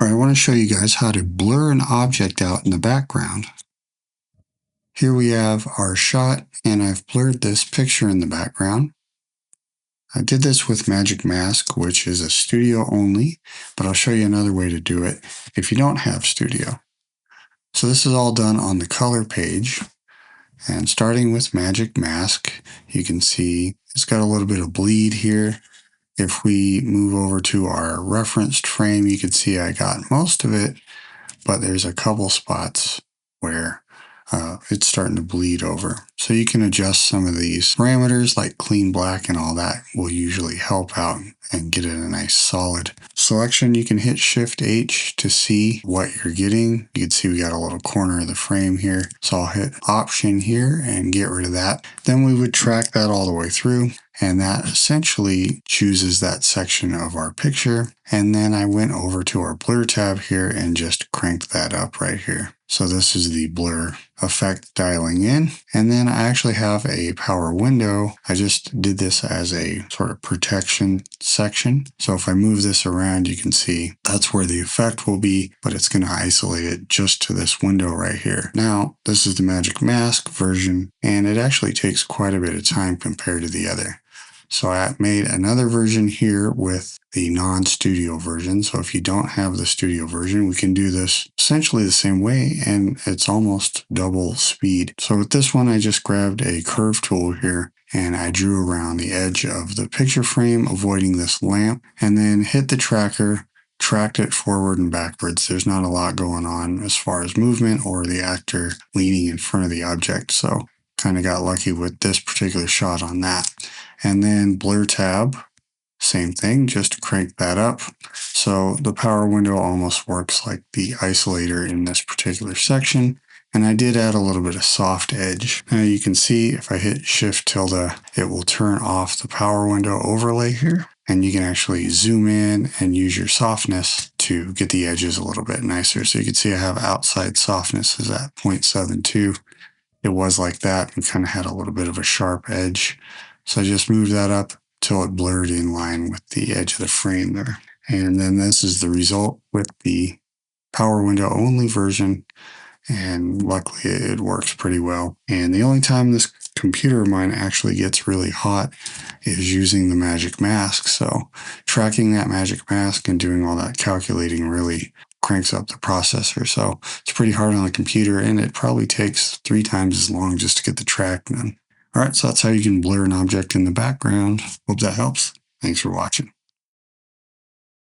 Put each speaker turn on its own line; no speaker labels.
All right, I want to show you guys how to blur an object out in the background. Here we have our shot, and I've blurred this picture in the background. I did this with Magic Mask, which is a studio only, but I'll show you another way to do it if you don't have studio. So this is all done on the color page, and starting with Magic Mask, you can see it's got a little bit of bleed here. If we move over to our referenced frame, you can see I got most of it, but there's a couple spots where it's starting to bleed over. So you can adjust some of these parameters like clean black and all that will usually help out and get it a nice solid selection. You can hit Shift H to see what you're getting. You can see we got a little corner of the frame here. So I'll hit Option here and get rid of that. Then we would track that all the way through. And that essentially chooses that section of our picture. And then I went over to our blur tab here and just cranked that up right here. So this is the blur effect dialing in. And then I actually have a power window. I just did this as a sort of protection section. So if I move this around, you can see that's where the effect will be, but it's going to isolate it just to this window right here. Now, this is the Magic Mask version, and it actually takes quite a bit of time compared to the other. So I made another version here with the non-studio version. So if you don't have the studio version, we can do this essentially the same way, and it's almost double speed. So with this one, I just grabbed a curve tool here and I drew around the edge of the picture frame, avoiding this lamp, and then hit the tracker, tracked it forward and backwards. There's not a lot going on as far as movement or the actor leaning in front of the object. So kind of got lucky with this particular shot on that. And then blur tab, same thing, just crank that up. So the power window almost works like the isolator in this particular section. And I did add a little bit of soft edge. Now you can see if I hit Shift tilde, it will turn off the power window overlay here. And you can actually zoom in and use your softness to get the edges a little bit nicer. So you can see I have outside softness is at 0.72. It was like that and kind of had a little bit of a sharp edge. So I just moved that up till it blurred in line with the edge of the frame there. And then this is the result with the power window only version. And luckily it works pretty well. And the only time this computer of mine actually gets really hot is using the Magic Mask. So tracking that Magic Mask and doing all that calculating really cranks up the processor. So it's pretty hard on the computer, and it probably takes 3 times as long just to get the track done. All right, so that's how you can blur an object in the background. Hope that helps. Thanks for watching.